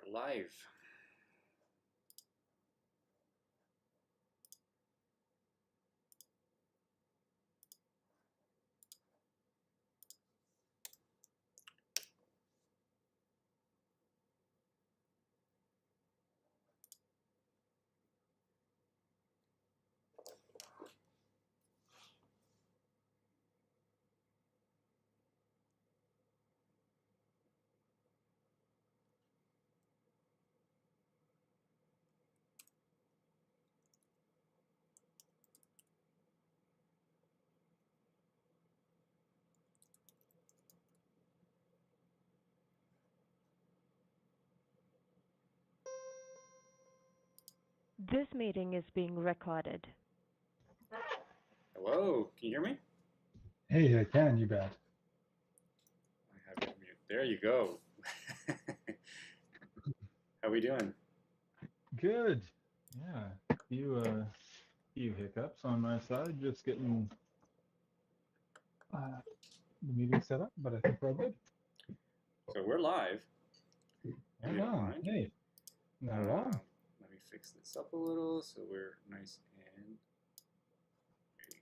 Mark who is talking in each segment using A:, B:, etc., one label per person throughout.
A: are live.
B: This meeting is being recorded.
A: Hello, can you hear me?
C: Hey, I can, you bet.
A: I have you on mute. There you go. How we doing?
C: Good. Yeah. Few hiccups on my side, just getting the meeting set up, but I think we're all good.
A: So we're live. If
C: Right
A: you don't
C: on.
A: mind.
C: Hey, not at all.
A: Let me fix this up a little so we're nice and there you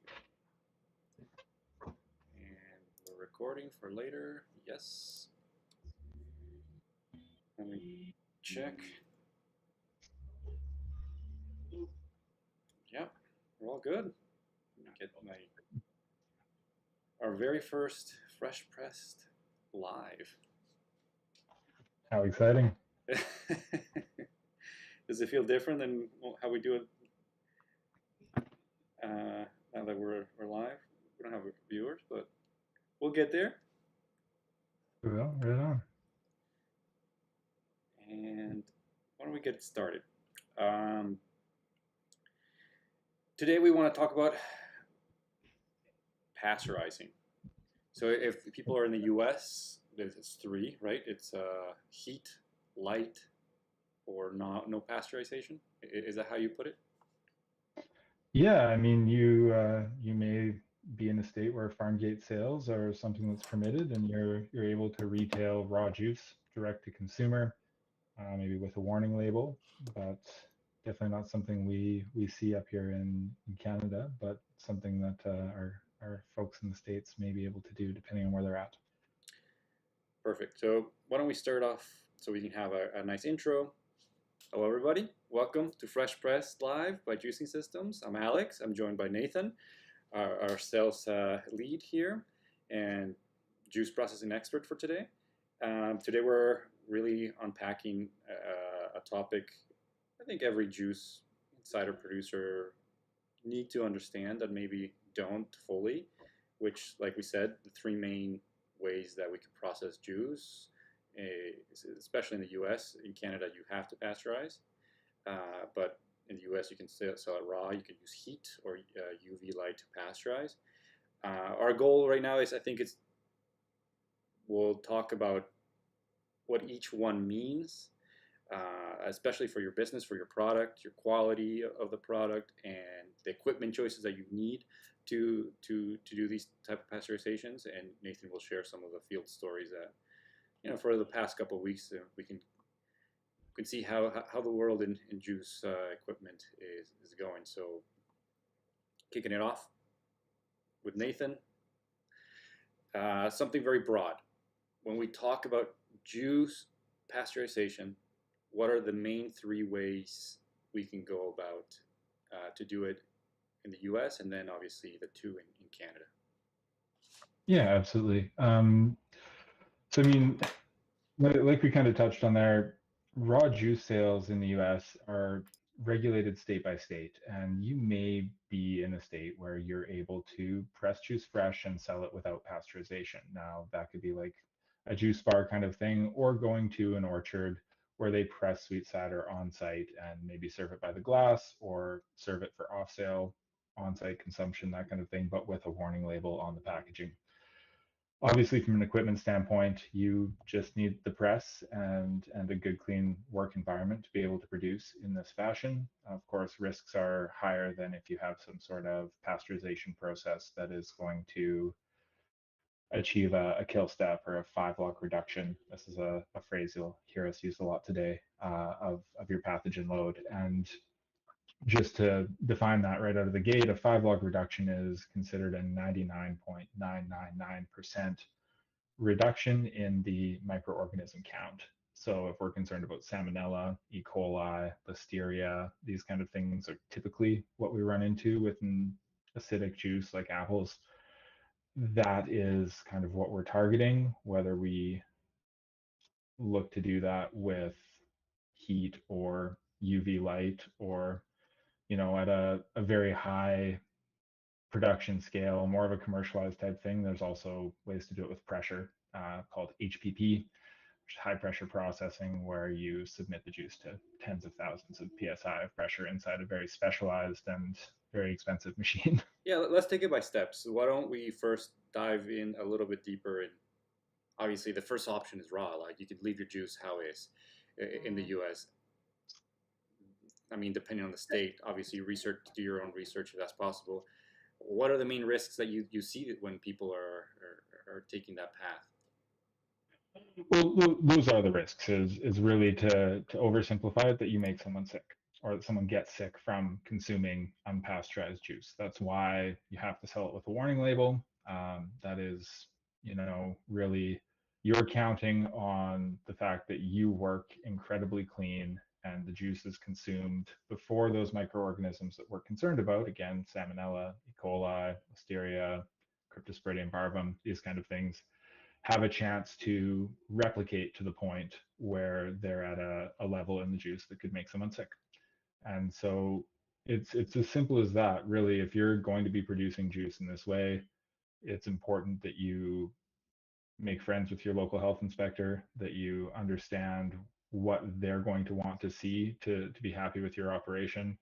A: go. And we're recording for later. Yes. Let me check. Yep, we're all good. Let me get our very first fresh pressed live.
C: How exciting.
A: Does it feel different than how we do it now that we're live? We don't have viewers, but we'll get there.
C: Well, right on.
A: And why don't we get started? Today we want to talk about pasteurizing. So if people are in the US, there's three, right? It's heat, light, or no pasteurization. Is that how you put it?
C: Yeah, I mean, you may be in a state where farm gate sales are something that's permitted, and you're able to retail raw juice direct to consumer, maybe with a warning label, but definitely not something we see up here in Canada, but something that our folks in the States may be able to do depending on where they're at.
A: Perfect. So why don't we start off so we can have a nice intro. Hello, everybody. Welcome to Fresh Press Live by Juicing.Systems. I'm Alex. I'm joined by Nathan, our sales lead here and juice processing expert for today. Today we're really unpacking a topic I think every juice cider producer need to understand that maybe don't fully, which, like we said, the three main ways that we can process juice, especially in the US. In Canada, you have to pasteurize, but in the US, you can sell it raw. You can use heat or UV light to pasteurize. Our goal right now is, I think we'll talk about what each one means, especially for your business, for your product, your quality of the product, and the equipment choices that you need to do these type of pasteurizations. And Nathan will share some of the field stories that for the past couple of weeks we can see how the world in juice equipment is going. So kicking it off with Nathan, something very broad. When we talk about juice pasteurization, what are the main three ways we can go about to do it in the US and then obviously the two in Canada?
C: Yeah, absolutely. So I mean, like we kind of touched on there, raw juice sales in the US are regulated state by state, and you may be in a state where you're able to press juice fresh and sell it without pasteurization. Now, that could be like a juice bar kind of thing, or going to an orchard where they press sweet cider on site and maybe serve it by the glass or serve it for off sale, on site consumption, that kind of thing, but with a warning label on the packaging. Obviously, from an equipment standpoint, you just need the press and a good, clean work environment to be able to produce in this fashion. Of course, risks are higher than if you have some sort of pasteurization process that is going to achieve a kill step or a 5-log reduction. This is a phrase you'll hear us use a lot today, of your pathogen load. And just to define that right out of the gate, a 5-log reduction is considered a 99.999% reduction in the microorganism count. So if we're concerned about Salmonella, E. coli, Listeria, these kind of things are typically what we run into with an acidic juice like apples. That is kind of what we're targeting, whether we look to do that with heat or UV light, or at a very high production scale, more of a commercialized type thing. There's also ways to do it with pressure, called HPP, which is high pressure processing, where you submit the juice to tens of thousands of psi of pressure inside a very specialized and very expensive machine.
A: Yeah, let's take it by steps. Why don't we first dive in a little bit deeper? And obviously, the first option is raw. Like you could leave your juice how is in the U.S. I mean, depending on the state, obviously, do your own research if that's possible. What are the main risks that you see when people are taking that path?
C: Well, those are the risks. Is really to oversimplify it, that you make someone sick, or that someone gets sick from consuming unpasteurized juice. That's why you have to sell it with a warning label. That is, really, you're counting on the fact that you work incredibly clean and the juice is consumed before those microorganisms that we're concerned about, again, Salmonella, E. coli, Listeria, Cryptosporidium parvum, these kind of things, have a chance to replicate to the point where they're at a level in the juice that could make someone sick. And so it's as simple as that, really. If you're going to be producing juice in this way, it's important that you make friends with your local health inspector, that you understand what they're going to want to see to be happy with your operation.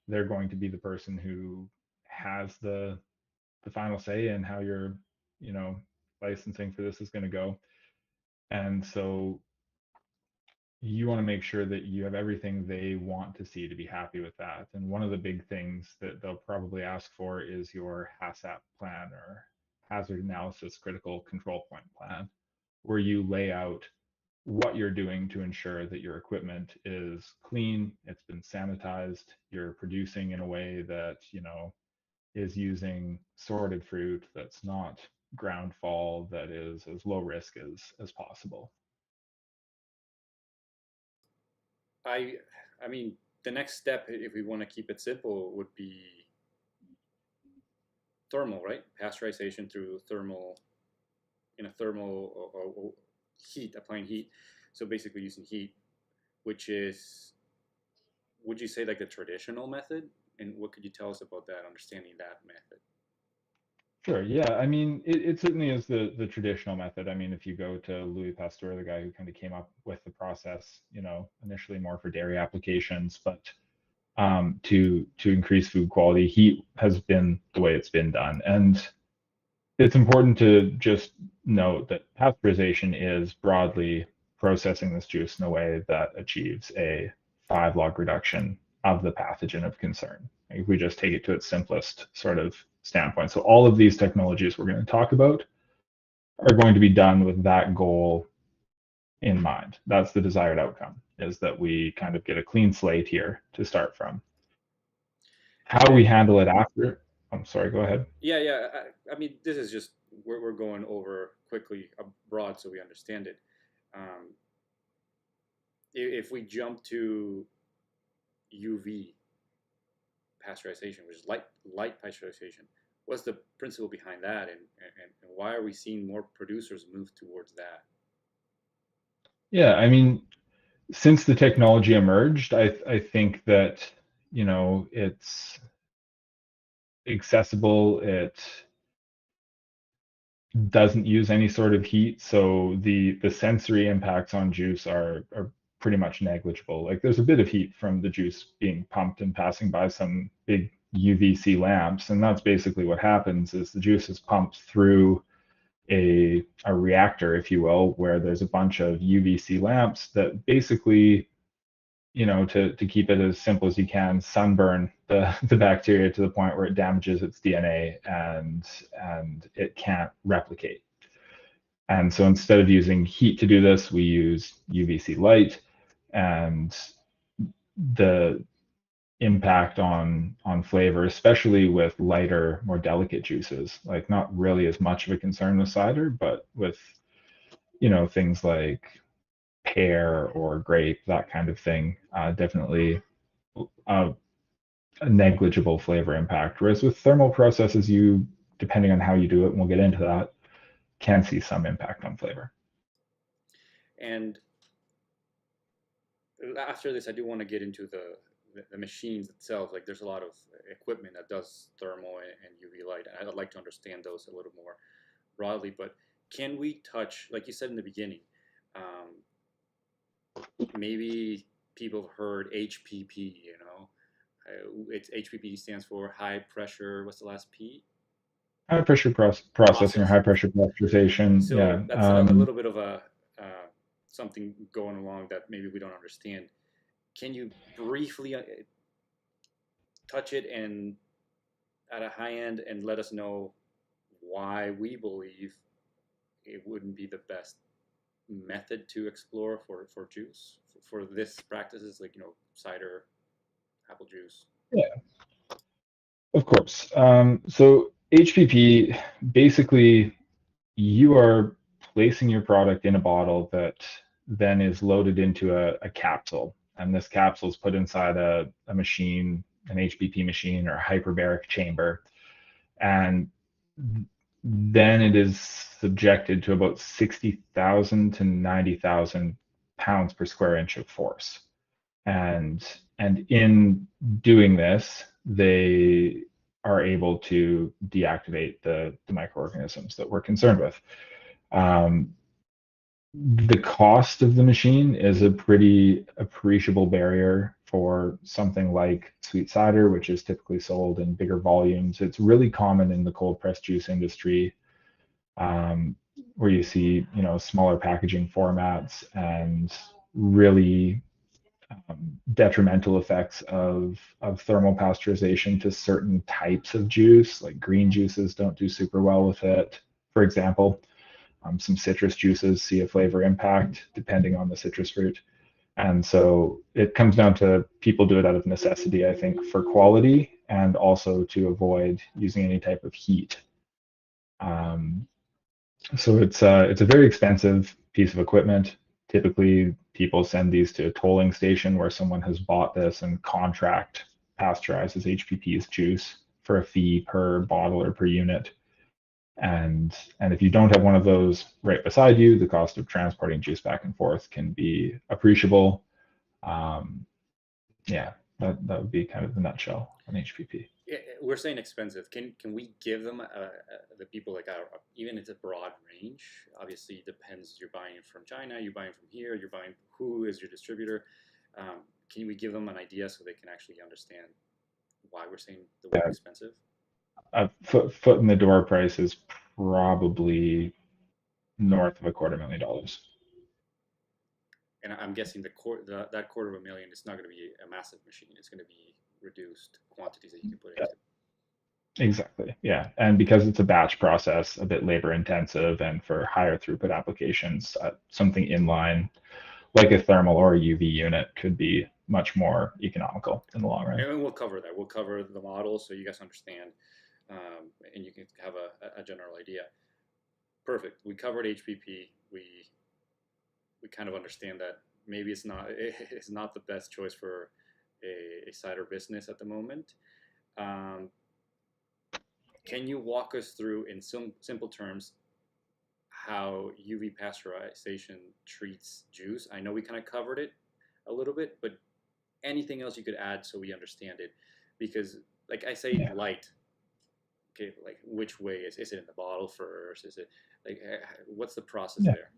C: They're going to be the person who has the final say in how your licensing for this is going to go. And so you want to make sure that you have everything they want to see to be happy with that. And one of the big things that they'll probably ask for is your HACCP plan, or hazard analysis critical control point plan, where you lay out what you're doing to ensure that your equipment is clean, it's been sanitized, you're producing in a way that, is using sorted fruit, that's not ground fall, that is as low risk as possible.
A: I I mean, the next step, if we want to keep it simple, would be thermal, right? Pasteurization through thermal, in a thermal or heat, applying heat. So basically using heat, which is, would you say, like the traditional method? And what could you tell us about that, understanding that method?
C: Sure. Yeah. I mean, it certainly is the traditional method. I mean, if you go to Louis Pasteur, the guy who kind of came up with the process, initially more for dairy applications, but to increase food quality, heat has been the way it's been done. And it's important to just note that pasteurization is broadly processing this juice in a way that achieves a 5-log reduction of the pathogen of concern. If we just take it to its simplest sort of standpoint. So all of these technologies we're going to talk about are going to be done with that goal in mind. That's the desired outcome, is that we kind of get a clean slate here to start from. How we handle it after, I'm sorry, go ahead.
A: Yeah, yeah. I mean, this is just we're going over quickly abroad so we understand it. Um, if we jump to UV pasteurization, which is light pasteurization, what's the principle behind that, and why are we seeing more producers move towards that?
C: Yeah, I mean, since the technology emerged, I think that it's accessible. It doesn't use any sort of heat, so the sensory impacts on juice are pretty much negligible. Like there's a bit of heat from the juice being pumped and passing by some big UVC lamps, and that's basically what happens. Is the juice is pumped through a reactor, if you will, where there's a bunch of UVC lamps that basically, to keep it as simple as you can, sunburn the bacteria to the point where it damages its DNA and it can't replicate. And so instead of using heat to do this, we use UVC light, and the impact on flavor, especially with lighter, more delicate juices, like not really as much of a concern with cider, but with things like pear or grape, that kind of thing, definitely a negligible flavor impact. Whereas with thermal processes, you, depending on how you do it, and we'll get into that, can see some impact on flavor.
A: And after this, I do want to get into the machines itself. Like there's a lot of equipment that does thermal and UV light. And I'd like to understand those a little more broadly. But can we touch, like you said in the beginning, maybe people have heard HPP, it's HPP stands for high pressure, what's the last P?
C: High pressure processing or
A: Process.
C: high pressure pasteurization.
A: So
C: Yeah.
A: that's a little bit of a something going along that maybe we don't understand. Can you briefly touch it and at a high end and let us know why we believe it wouldn't be the best method to explore for juice for this practices like cider, apple juice?
C: Yeah, of course. So HPP, basically, you are placing your product in a bottle that then is loaded into a capsule. And this capsule is put inside a machine, an HPP machine or a hyperbaric chamber. And then it is subjected to about 60,000 to 90,000 pounds per square inch of force. And in doing this, they are able to deactivate the microorganisms that we're concerned with. The cost of the machine is a pretty appreciable barrier for something like sweet cider, which is typically sold in bigger volumes. It's really common in the cold pressed juice industry, where you see smaller packaging formats and really detrimental effects of thermal pasteurization to certain types of juice. Like green juices don't do super well with it, for example. Some citrus juices see a flavor impact depending on the citrus fruit. And so it comes down to people do it out of necessity, I think, for quality and also to avoid using any type of heat. So it's a very expensive piece of equipment. Typically, people send these to a tolling station where someone has bought this and contract pasteurizes HPP's juice for a fee per bottle or per unit. And if you don't have one of those right beside you, the cost of transporting juice back and forth can be appreciable. Yeah, that would be kind of the nutshell on HPP.
A: Yeah, we're saying expensive. Can we give them the people like even it's a broad range? Obviously, it depends. You're buying from China, you're buying from here, you're buying who is your distributor. Can we give them an idea so they can actually understand why we're saying the word expensive?
C: A foot in the door price is probably north of $250,000.
A: And I'm guessing that $250,000 is not going to be a massive machine. It's going to be reduced quantities that you can put into.
C: Exactly. Yeah. And because it's a batch process, a bit labor intensive, and for higher throughput applications, something inline like a thermal or a UV unit could be much more economical in the long run.
A: And we'll cover that. We'll cover the model so you guys understand, and you can have a general idea. Perfect. We covered HPP. We kind of understand that maybe it's not the best choice for a cider business at the moment. Can you walk us through in some simple terms how UV pasteurization treats juice? I know we kind of covered it a little bit, but anything else you could add so we understand it? Because like I say, light. Okay, like which way is it in the bottle first? Is it like what's the process there?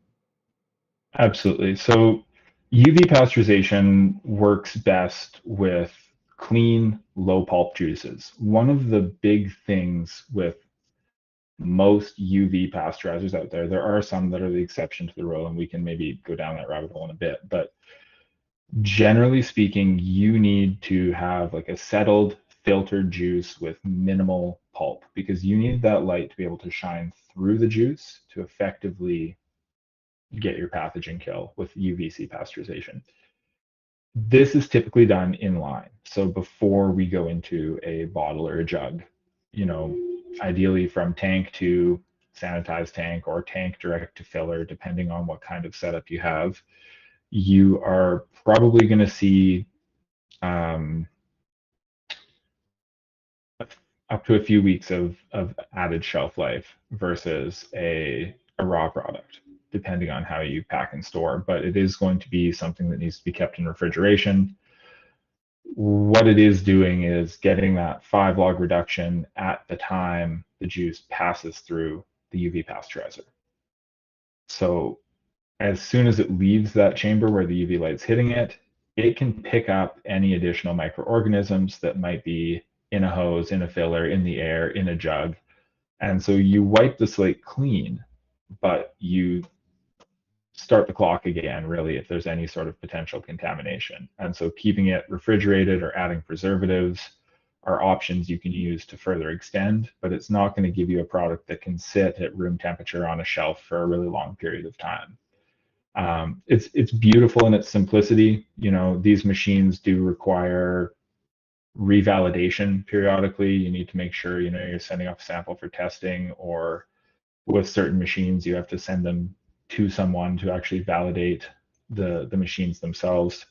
C: Absolutely. So UV pasteurization works best with clean, low pulp juices. One of the big things with most UV pasteurizers out there, there are some that are the exception to the rule, and we can maybe go down that rabbit hole in a bit. But generally speaking, you need to have like a settled, filtered juice with minimal pulp, because you need that light to be able to shine through the juice to effectively get your pathogen kill with UVC pasteurization. This is typically done in line. So before we go into a bottle or a jug, ideally from tank to sanitized tank or tank direct to filler, depending on what kind of setup you have, you are probably going to see up to a few weeks of added shelf life versus a raw product, depending on how you pack and store. But it is going to be something that needs to be kept in refrigeration. What it is doing is getting that 5-log reduction at the time the juice passes through the UV pasteurizer. So as soon as it leaves that chamber where the UV light's hitting it, it can pick up any additional microorganisms that might be in a hose, in a filler, in the air, in a jug. And so you wipe the slate clean, but you start the clock again, really, if there's any sort of potential contamination. And so keeping it refrigerated or adding preservatives are options you can use to further extend, but it's not going to give you a product that can sit at room temperature on a shelf for a really long period of time. It's beautiful in its simplicity. These machines do require revalidation periodically. You need to make sure you're sending off a sample for testing, or with certain machines you have to send them to someone to actually validate the machines themselves.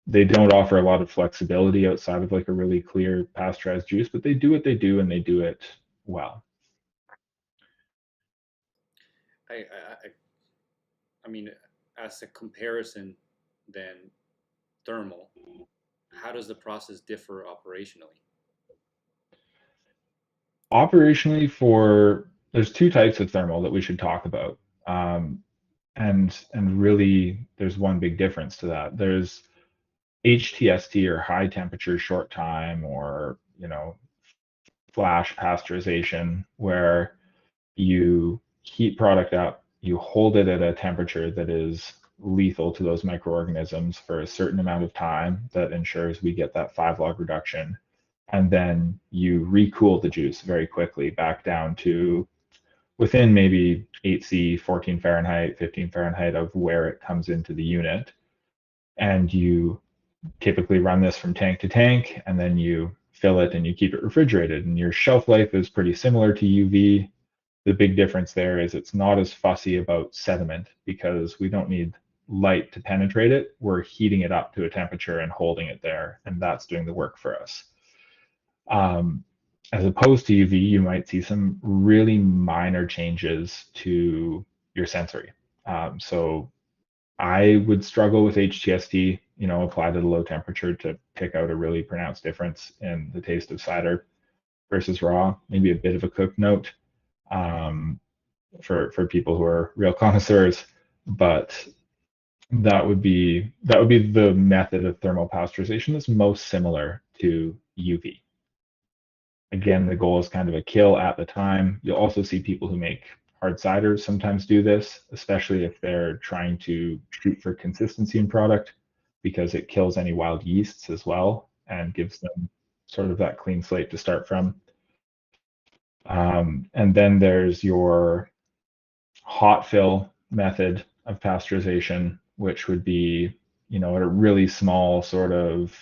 C: They don't offer a lot of flexibility outside of like a really clear pasteurized juice, but they do what they do and they do it well.
A: I mean, as a comparison, then thermal, how does the process differ operationally?
C: Operationally, there's two types of thermal that we should talk about. And really there's one big difference to that. There's HTST, or high temperature short time, or flash pasteurization, where you heat product up, you hold it at a temperature that is lethal to those microorganisms for a certain amount of time that ensures we get that 5-log reduction, and then you recool the juice very quickly back down to within maybe 8C, 14 Fahrenheit, 15 Fahrenheit of where it comes into the unit. And you typically run this from tank to tank, and then you fill it and you keep it refrigerated. And your shelf life is pretty similar to UV. The big difference there is it's not as fussy about sediment, because we don't need light to penetrate it. We're heating it up to a temperature and holding it there, and that's doing the work for us. As opposed to UV, you might see some really minor changes to your sensory. So I would struggle with HTST, applied at a low temperature, to pick out a really pronounced difference in the taste of cider versus raw. Maybe a bit of a cooked note for people who are real connoisseurs, but that would be the method of thermal pasteurization that's most similar to UV. Again, the goal is kind of a kill at the time. You'll also see people who make hard ciders sometimes do this, especially if they're trying to shoot for consistency in product, because it kills any wild yeasts as well and gives them sort of that clean slate to start from. And then there's your hot fill method of pasteurization, which would be, at a really small sort of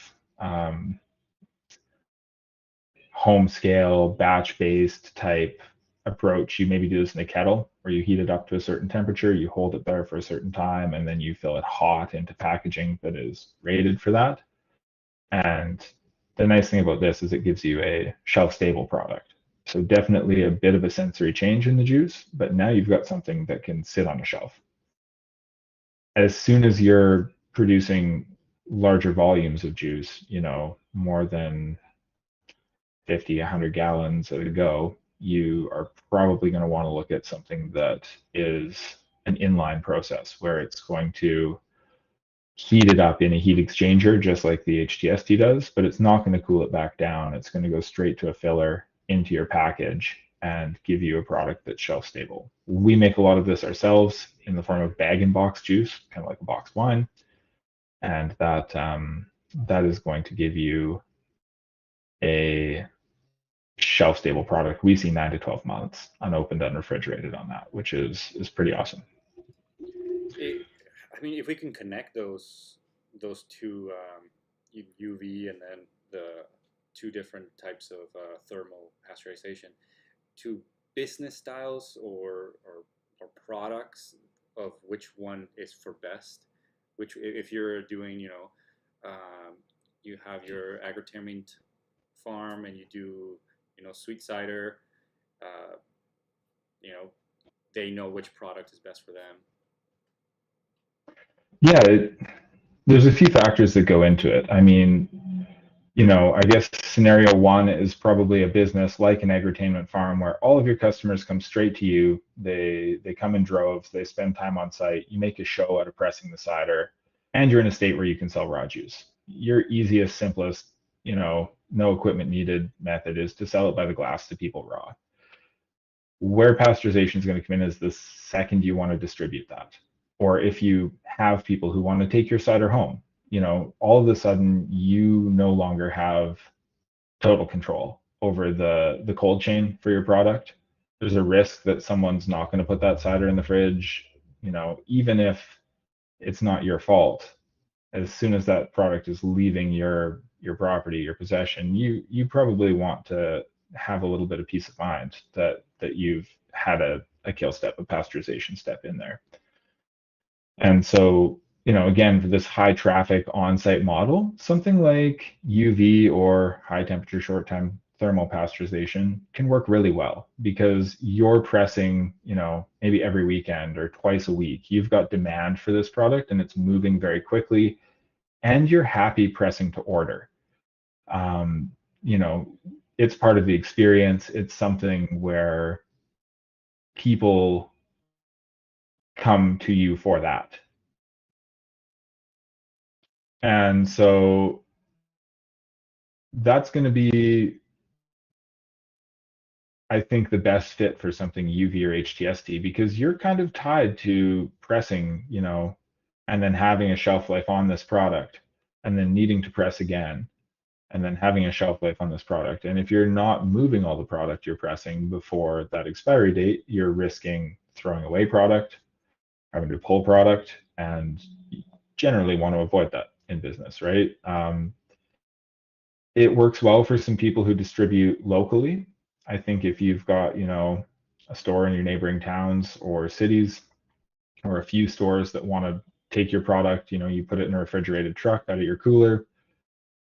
C: home scale, batch based type approach. You maybe do this in a kettle where you heat it up to a certain temperature, you hold it there for a certain time, and then you fill it hot into packaging that is rated for that. And the nice thing about this is it gives you a shelf stable product. So definitely a bit of a sensory change in the juice, but now you've got something that can sit on a shelf. As soon as you're producing larger volumes of juice, more than 50, 100 gallons at a go, you are probably going to want to look at something that is an inline process, where it's going to heat it up in a heat exchanger just like the HTST does, but it's not going to cool it back down. It's going to go straight to a filler into your package and give you a product that's shelf stable. We make a lot of this ourselves in the form of bag and box juice, kind of like a box wine, and that is going to give you a shelf stable product, we see 9 to 12 months unopened, unrefrigerated on that, which is pretty awesome.
A: I mean, if we can connect those two, UV and then the two different types of thermal pasteurization, to business styles or products of which one is for best. Which, if you're doing, you have your agritainment farm and you do, sweet cider, uh, you know, they know which product is best for them.
C: Yeah, there's a few factors that go into it. I mean, I guess scenario one is probably a business like an agritainment farm where all of your customers come straight to you. They come in droves. They spend time on site. You make a show out of pressing the cider, and you're in a state where you can sell raw juice. Your easiest, simplest, no equipment needed method is to sell it by the glass to people raw. Where pasteurization is going to come in is the second you want to distribute that, or if you have people who want to take your cider home. All of a sudden you no longer have total control over the cold chain for your product. There's a risk that someone's not going to put that cider in the fridge, even if it's not your fault. As soon as that product is leaving your property, your possession, you probably want to have a little bit of peace of mind that you've had a kill step, a pasteurization step in there. And so, again, for this high traffic on-site model, something like UV or high temperature short time thermal pasteurization can work really well because you're pressing, maybe every weekend or twice a week. You've got demand for this product and it's moving very quickly, and you're happy pressing to order. Um, it's part of the experience. It's something where people come to you for that. And so that's going to be, I think, the best fit for something UV or HTST because you're kind of tied to pressing, and then having a shelf life on this product and then needing to press again and then having a shelf life on this product. And if you're not moving all the product you're pressing before that expiry date, you're risking throwing away product, having to pull product, and you generally want to avoid that in business, right? It works well for some people who distribute locally. I think if you've got, a store in your neighboring towns or cities, or a few stores that want to take your product, you put it in a refrigerated truck out of your cooler,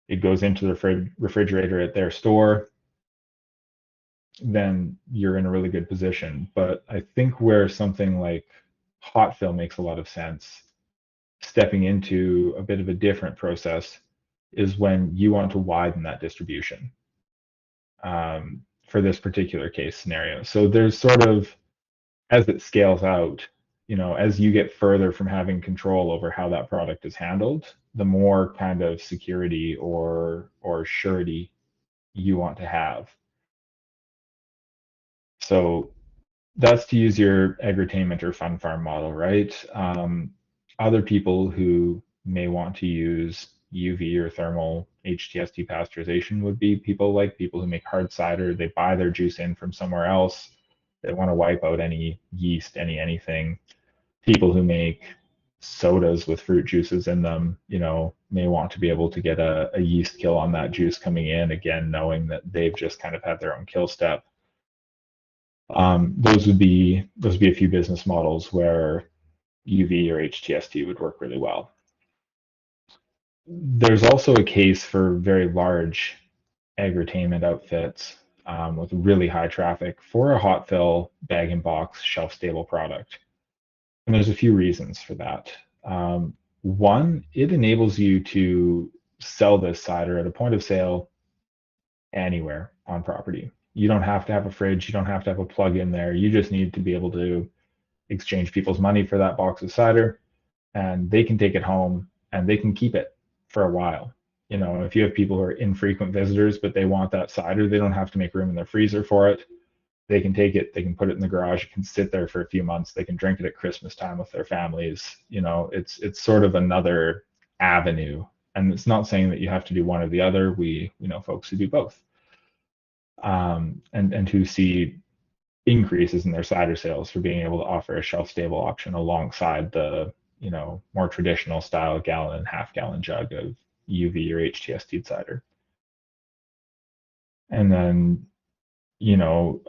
C: it goes into the refrigerator at their store, then you're in a really good position. But I think where something like hot fill makes a lot of sense, stepping into a bit of a different process, is when you want to widen that distribution. For this particular case scenario. So there's sort of, as it scales out, as you get further from having control over how that product is handled, the more kind of security or surety you want to have. So that's to use your agritainment or fun farm model, right? Other people who may want to use UV or thermal HTST pasteurization would be people who make hard cider. They buy their juice in from somewhere else. They want to wipe out any yeast, anything. People who make sodas with fruit juices in them, may want to be able to get a yeast kill on that juice coming in, again, knowing that they've just kind of had their own kill step. Those would be a few business models where UV or HTST would work really well. There's also a case for very large agritainment outfits with really high traffic for a hot fill bag and box shelf stable product. And there's a few reasons for that. One, it enables you to sell this cider at a point of sale anywhere on property. You don't have to have a fridge. You don't have to have a plug in there. You just need to be able to exchange people's money for that box of cider, and they can take it home and they can keep it for a while. If you have people who are infrequent visitors, but they want that cider, they don't have to make room in their freezer for it. They can take it, they can put it in the garage, it can sit there for a few months, they can drink it at Christmas time with their families. It's sort of another avenue And it's not saying that you have to do one or the other. We know folks who do both, and who see increases in their cider sales for being able to offer a shelf stable option alongside the more traditional style gallon and half gallon jug of UV or HTST cider. And then you know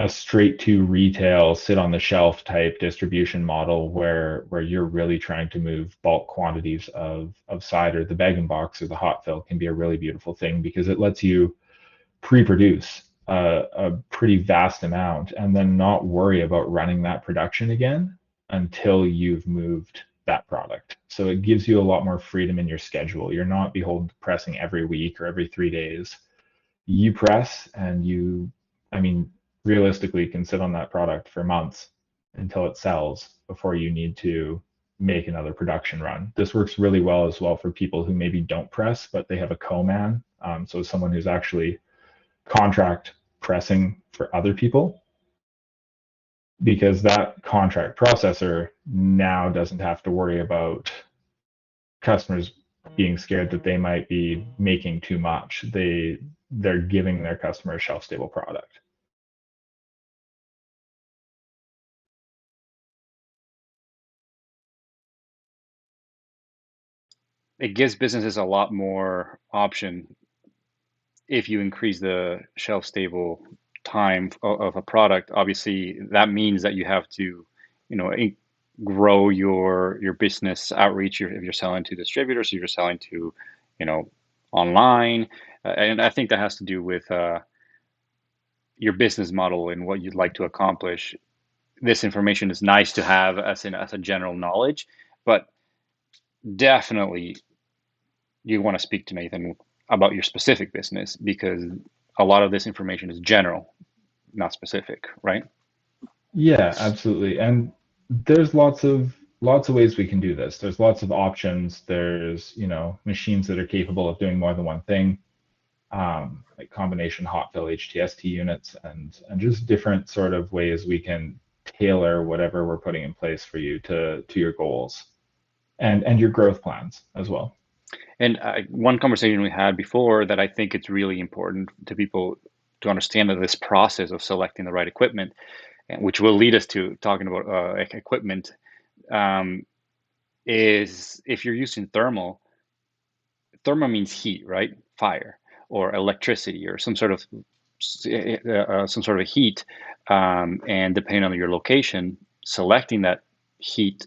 C: a straight to retail, sit on the shelf type distribution model where you're really trying to move bulk quantities of cider, the bag and box or the hot fill can be a really beautiful thing because it lets you pre-produce a pretty vast amount and then not worry about running that production again until you've moved that product. So it gives you a lot more freedom in your schedule. You're not beholden to pressing every week or every 3 days. You press and I mean, realistically can sit on that product for months until it sells before you need to make another production run. This works really well as well for people who maybe don't press, but they have a co-man. So someone who's actually contract pressing for other people, because that contract processor now doesn't have to worry about customers being scared that they might be making too much. They're giving their customer a shelf stable product.
A: It gives businesses a lot more option if you increase the shelf stable time of a product. Obviously, that means that you have to, grow your business outreach. If you're selling to distributors, if you're selling to, you know, online, and I think that has to do with your business model and what you'd like to accomplish. This information is nice to have as a general knowledge, but definitely you want to speak to Nathan about your specific business because a lot of this information is general, not specific, right?
C: Yeah, absolutely. And there's lots of ways we can do this. There's lots of options. There's, machines that are capable of doing more than one thing, like combination hot fill HTST units and just different sort of ways we can tailor whatever we're putting in place for you to your goals and your growth plans as well.
A: And one conversation we had before that I think it's really important to people to understand that this process of selecting the right equipment, which will lead us to talking about equipment, um, is if you're using thermal means heat, right? Fire or electricity or some sort of heat, and depending on your location, selecting that heat.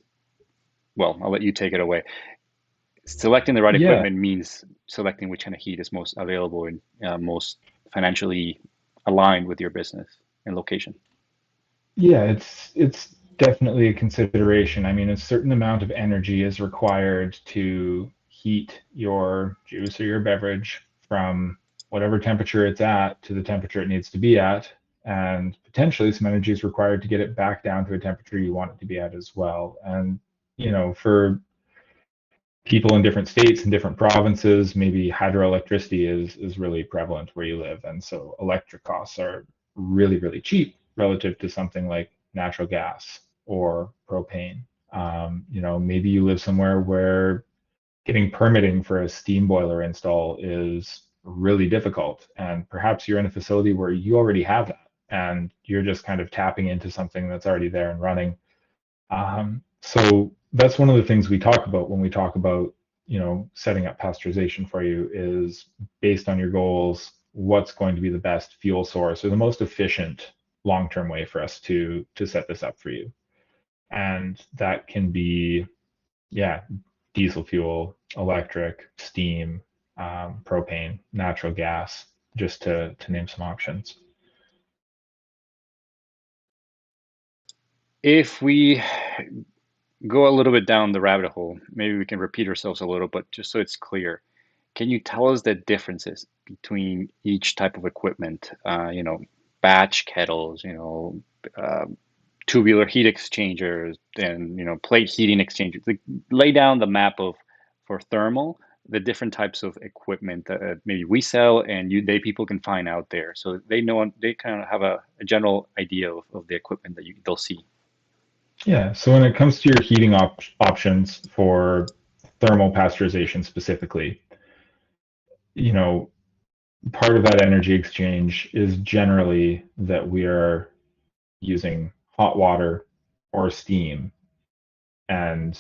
A: Well, I'll let you take it away. Selecting the right
C: Yeah,
A: equipment means selecting which kind of heat is most available and most financially aligned with your business and location.
C: yeah, it's definitely a consideration. I mean, a certain amount of energy is required to heat your juice or your beverage from whatever temperature it's at to the temperature it needs to be at, and potentially some energy is required to get it back down to a temperature you want it to be at as well. And for people in different states and different provinces, maybe hydroelectricity is really prevalent where you live, and so electric costs are really really cheap relative to something like natural gas or propane. Maybe you live somewhere where getting permitting for a steam boiler install is really difficult, and perhaps you're in a facility where you already have that, and you're just kind of tapping into something that's already there and running. So that's one of the things we talk about when we talk about, setting up pasteurization for you is based on your goals, what's going to be the best fuel source or the most efficient long-term way for us to set this up for you. And that can be, yeah, diesel fuel, electric, steam, propane, natural gas, just to name some options.
A: If we go a little bit down the rabbit hole, maybe we can repeat ourselves a little, but just so it's clear, can you tell us the differences between each type of equipment? Batch kettles, uh, tubular heat exchangers, and plate heating exchangers. Like, lay down the map of for thermal, the different types of equipment that maybe we sell and people can find out there, so they know they kind of have a general idea of the equipment that they'll see.
C: Yeah, so when it comes to your heating options for thermal pasteurization specifically, part of that energy exchange is generally that we are using hot water or steam, and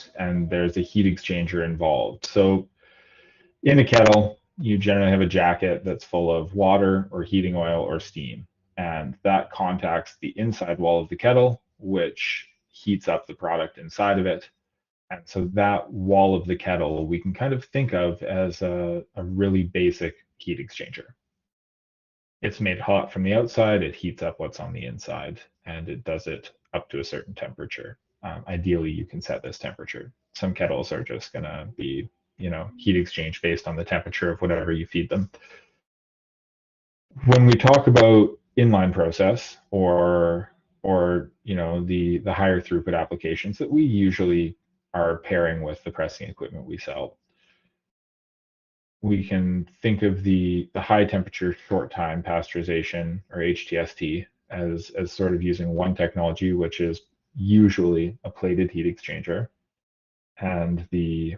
C: there's a heat exchanger involved. So in a kettle, you generally have a jacket that's full of water or heating oil or steam, and that contacts the inside wall of the kettle, which heats up the product inside of it. And so that wall of the kettle we can kind of think of as a really basic heat exchanger. It's made hot from the outside, it heats up what's on the inside, and it does it up to a certain temperature. Ideally, you can set this temperature. Some kettles are just going to be, heat exchange based on the temperature of whatever you feed them. When we talk about inline process or the higher throughput applications that we usually are pairing with the pressing equipment we sell, we can think of the high temperature short time pasteurization, or HTST, as sort of using one technology, which is usually a plated heat exchanger, and the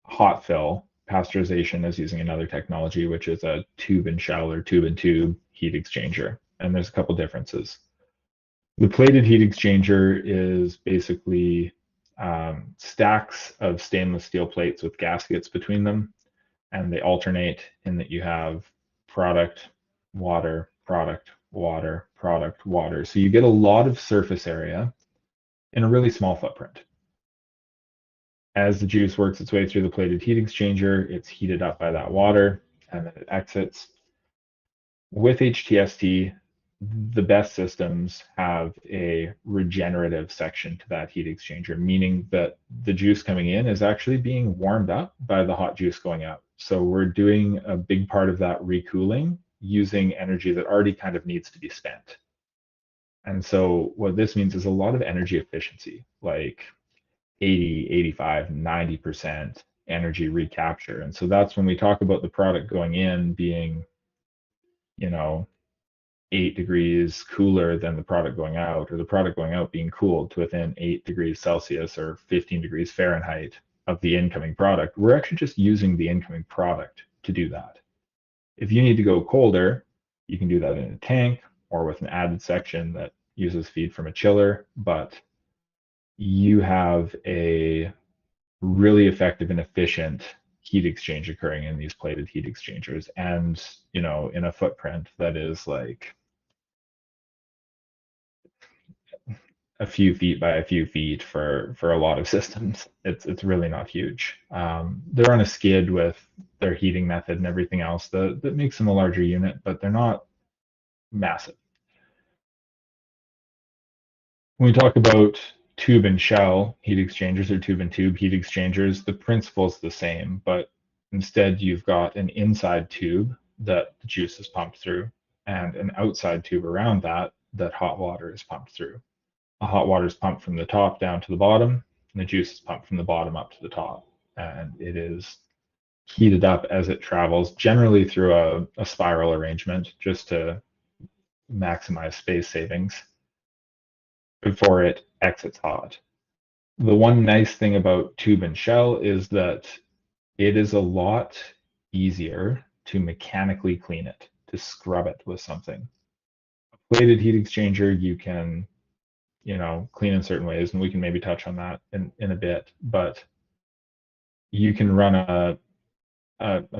C: hot fill pasteurization is using another technology, which is a tube and shell or tube and tube heat exchanger. And there's a couple differences. The plated heat exchanger is basically stacks of stainless steel plates with gaskets between them, and they alternate in that you have product, water, product, water, product, water. So you get a lot of surface area in a really small footprint. As the juice works its way through the plated heat exchanger, it's heated up by that water, and then it exits. With HTST, the best systems have a regenerative section to that heat exchanger, meaning that the juice coming in is actually being warmed up by the hot juice going out. So we're doing a big part of that recooling using energy that already kind of needs to be spent. And so what this means is a lot of energy efficiency, like 80, 85, 90% energy recapture. And so that's when we talk about the product going in being, 8 degrees cooler than the product going out, or the product going out being cooled to within 8 degrees Celsius or 15 degrees Fahrenheit of the incoming product. We're actually just using the incoming product to do that. If you need to go colder, you can do that in a tank or with an added section that uses feed from a chiller, but you have a really effective and efficient heat exchange occurring in these plated heat exchangers, and in a footprint that is like a few feet by a few feet for a lot of systems. It's really not huge. They're on a skid with their heating method and everything else that makes them a larger unit, but they're not massive. When we talk about tube and shell heat exchangers or tube and tube heat exchangers, the principle is the same, but instead you've got an inside tube that the juice is pumped through, and an outside tube around that hot water is pumped through. The hot water is pumped from the top down to the bottom, and the juice is pumped from the bottom up to the top. And it is heated up as it travels, generally through a spiral arrangement, just to maximize space savings before it exits hot. The one nice thing about tube and shell is that it is a lot easier to mechanically clean it, to scrub it with something. A plated heat exchanger, you can clean in certain ways, and we can maybe touch on that in a bit, but you can run a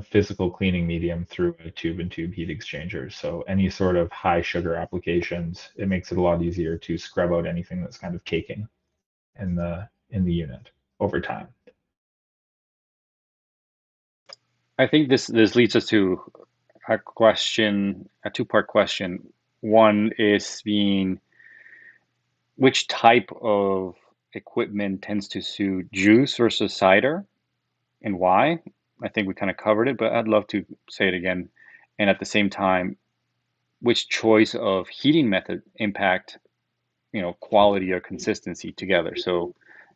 C: physical cleaning medium through a tube and tube heat exchanger. So any sort of high sugar applications, it makes it a lot easier to scrub out anything that's kind of caking in the unit over time.
A: I think this leads us to a question, a two-part question. One is being which type of equipment tends to suit juice versus cider, and why? I think we kind of covered it, but I'd love to say it again. And at the same time, which choice of heating method impact, quality or consistency together. So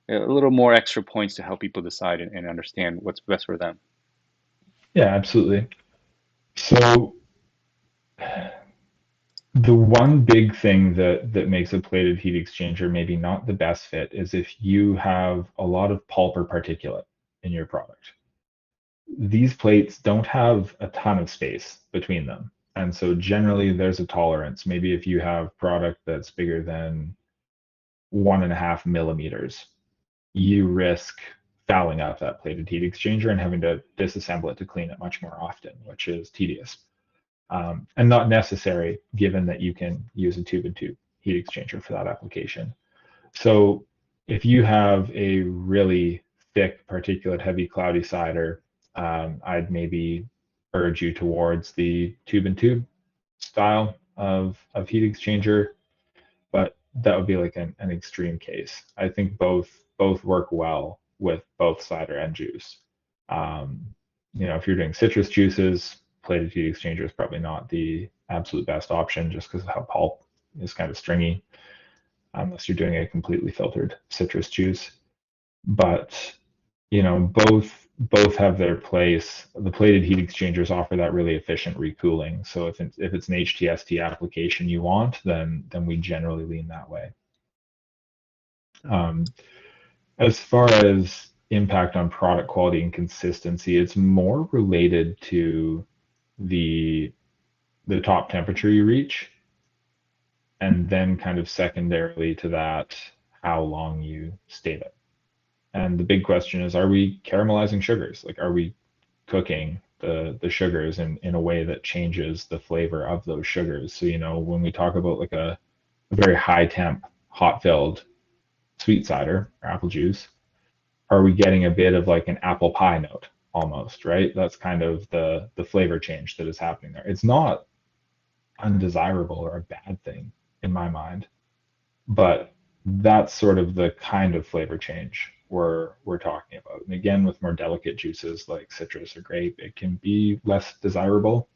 A: a little more extra points to help people decide and understand what's best for them.
C: Yeah, absolutely. So The one big thing that makes a plated heat exchanger maybe not the best fit is if you have a lot of pulp or particulate in your product. These plates don't have a ton of space between them. And so generally there's a tolerance. Maybe if you have product that's bigger than 1.5 millimeters, you risk fouling up that plated heat exchanger and having to disassemble it to clean it much more often, which is tedious. And not necessary given that you can use a tube and tube heat exchanger for that application. So if you have a really thick, particulate heavy, cloudy cider, I'd maybe urge you towards the tube and tube style of heat exchanger, but that would be like an extreme case. I think both work well with both cider and juice. Um, if you're doing citrus juices, plated heat exchanger is probably not the absolute best option just because of how pulp is kind of stringy, unless you're doing a completely filtered citrus juice. But both have their place. The plated heat exchangers offer that really efficient recooling. So if it's an HTST application you want, then we generally lean that way. As far as impact on product quality and consistency, it's more related to the top temperature you reach, and then kind of secondarily to that, how long you stave it. And the big question is, are we caramelizing sugars? Like, are we cooking the sugars in a way that changes the flavor of those sugars? So, when we talk about like a very high temp, hot filled sweet cider or apple juice, are we getting a bit of like an apple pie note almost, right? That's kind of the flavor change that is happening there. It's not undesirable or a bad thing in my mind, but that's sort of the kind of flavor change we're talking about. And again, with more delicate juices like citrus or grape, it can be less desirable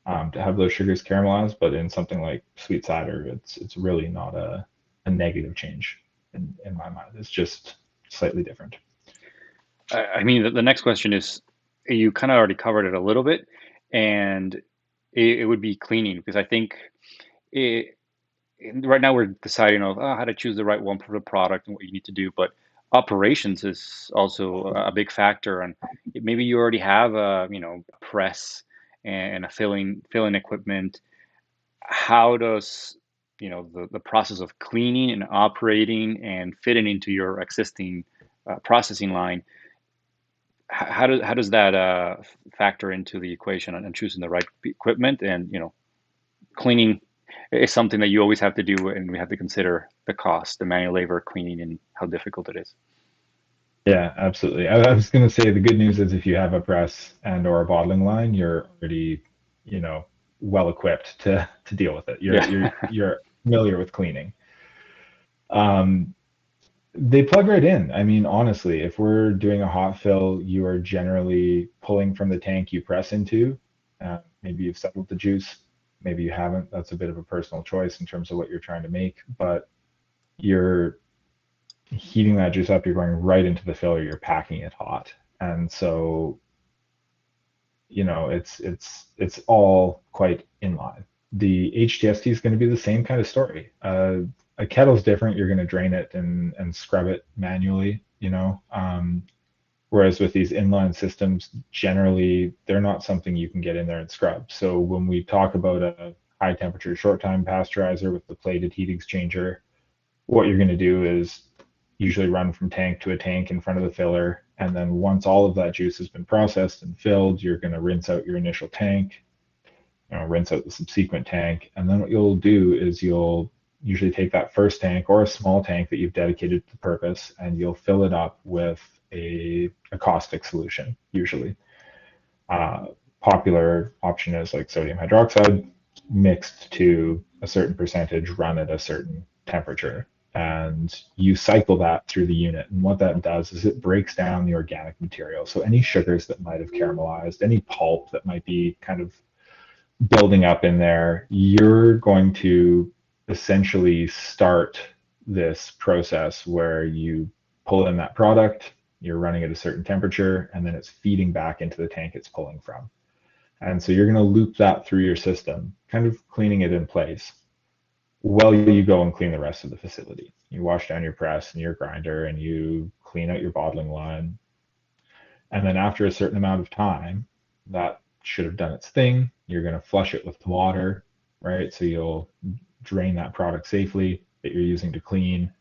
C: to have those sugars caramelized. But in something like sweet cider, it's really not a negative change in my mind. It's just slightly different.
D: I mean, the next question is, you kind of already covered it a little bit, and it would be cleaning, because I think it, right now we're deciding of how to choose the right one for the product and what you need to do, but operations is also a big factor. And maybe you already have a press and a filling equipment. How does the process of cleaning and operating and fitting into your existing processing line, how does that factor into the equation and choosing the right equipment? And cleaning is something that you always have to do, and we have to consider the cost, the manual labor cleaning, and how difficult it is.
C: Yeah, absolutely. I was going to say the good news is if you have a press and or a bottling line, you're already, well equipped to deal with it. You're familiar with cleaning. They plug right in. I mean, honestly, if we're doing a hot fill, you are generally pulling from the tank you press into. Maybe you've settled the juice, maybe you haven't. That's a bit of a personal choice in terms of what you're trying to make, but you're heating that juice up, you're going right into the filler, you're packing it hot. And so, it's all quite in line. The HTST is going to be the same kind of story. A kettle's different. You're going to drain it and scrub it manually, whereas with these inline systems, generally, they're not something you can get in there and scrub. So when we talk about a high temperature short time pasteurizer with the plated heat exchanger, what you're going to do is usually run from tank to a tank in front of the filler. And then once all of that juice has been processed and filled, you're going to rinse out your initial tank, rinse out the subsequent tank. And then what you'll do is you'll usually take that first tank or a small tank that you've dedicated to the purpose, and you'll fill it up with a caustic solution, usually. Popular option is like sodium hydroxide mixed to a certain percentage, run at a certain temperature. And you cycle that through the unit. And what that does is it breaks down the organic material. So any sugars that might have caramelized, any pulp that might be kind of building up in there, you're going to essentially start this process where you pull in that product, you're running at a certain temperature, and then it's feeding back into the tank it's pulling from. And so you're going to loop that through your system, kind of cleaning it in place while you go and clean the rest of the facility. You wash down your press and your grinder and you clean out your bottling line. And then after a certain amount of time, that should have done its thing. You're going to flush it with water, right? So you'll drain that product safely that you're using to clean.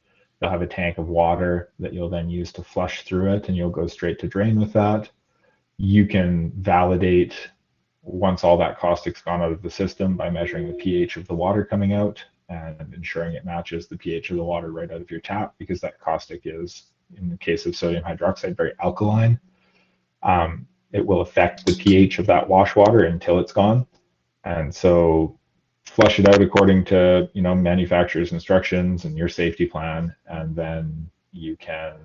C: You'll have a tank of water that you'll then use to flush through it, and you'll go straight to drain with that. You can validate once all that caustic's gone out of the system by measuring the pH of the water coming out and ensuring it matches the pH of the water right out of your tap, because that caustic is, in the case of sodium hydroxide, very alkaline. It will affect the pH of that wash water until it's gone. And so flush it out according to, manufacturer's instructions and your safety plan, and then you can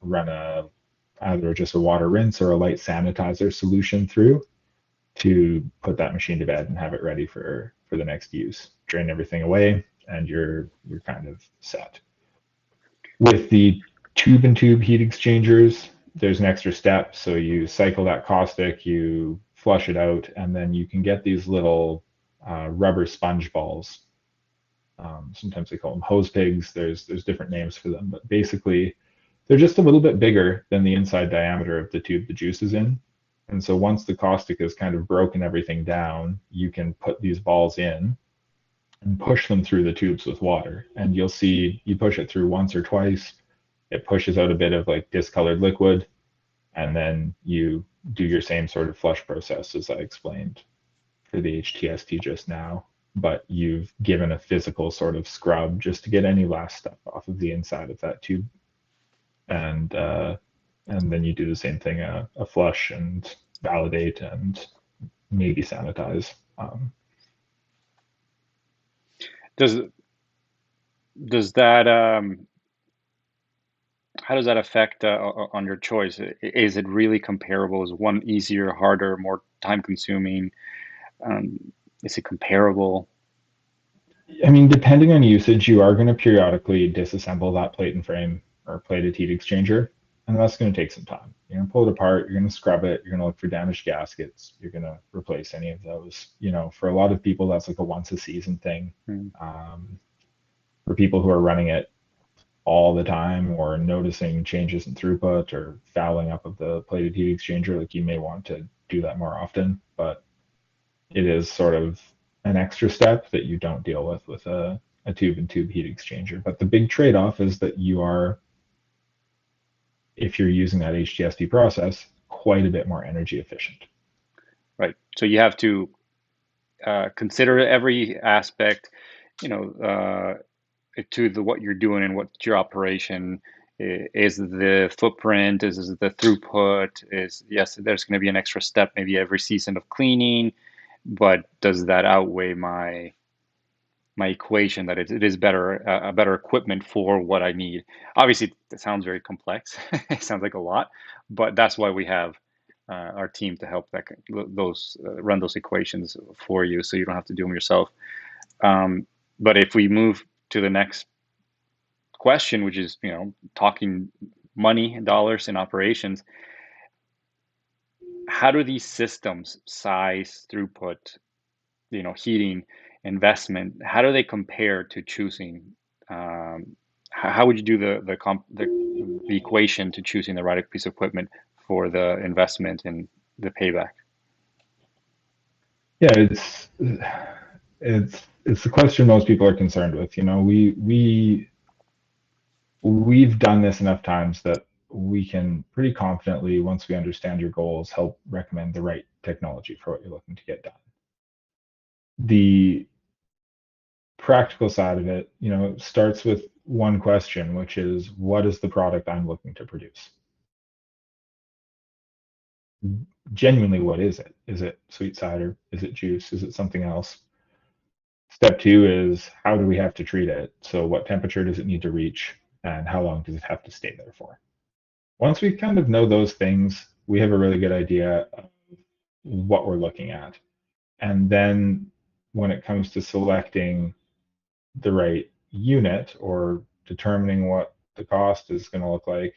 C: run either just a water rinse or a light sanitizer solution through to put that machine to bed and have it ready for the next use. Drain everything away, and you're kind of set. With the tube and tube heat exchangers, there's an extra step. So you cycle that caustic, you flush it out, and then you can get these little rubber sponge balls. Sometimes they call them hose pigs. There's different names for them, but basically they're just a little bit bigger than the inside diameter of the tube the juice is in. And so once the caustic has kind of broken everything down, you can put these balls in and push them through the tubes with water. And you'll see you push it through once or twice, it pushes out a bit of like discolored liquid, and then you do your same sort of flush process as I explained for the HTST just now, but you've given a physical sort of scrub just to get any last stuff off of the inside of that tube. And then you do the same thing, a flush and validate and maybe sanitize.
D: Does that how does that affect on your choice? Is it really comparable? Is one easier, harder, more time consuming? Is it comparable?
C: I mean, depending on usage, you are going to periodically disassemble that plate and frame or plated heat exchanger, and that's going to take some time. You're going to pull it apart, you're going to scrub it, you're going to look for damaged gaskets, you're going to replace any of those. For a lot of people, that's like a once a season thing. For people who are running it all the time or noticing changes in throughput or fouling up of the plated heat exchanger, like you may want to do that more often, but it is sort of an extra step that you don't deal with a tube and tube heat exchanger. But the big trade-off is that you are, if you're using that HTST process, quite a bit more energy efficient.
D: Right. So you have to consider every aspect, to what you're doing and what your operation is. The footprint, is the throughput, is yes, there's going to be an extra step maybe every season of cleaning, but does that outweigh my equation that it is better, a better equipment for what I need? Obviously, it sounds very complex. It sounds like a lot, but that's why we have our team to help those run those equations for you, so you don't have to do them yourself. But if we move to the next question, which is, talking money and dollars in operations, how do these systems, size, throughput, heating, investment, how do they compare to choosing? How would you do the equation to choosing the right piece of equipment for the investment and the payback?
C: Yeah, it's the question most people are concerned with. We've done this enough times that we can pretty confidently, once we understand your goals, help recommend the right technology for what you're looking to get done. The practical side of it, starts with one question, which is, what is the product I'm looking to produce? Genuinely, what is it? Is it sweet cider? Is it juice? Is it something else? Step two is, how do we have to treat it? So what temperature does it need to reach, and how long does it have to stay there for? Once we kind of know those things, we have a really good idea of what we're looking at. And then when it comes to selecting the right unit or determining what the cost is going to look like,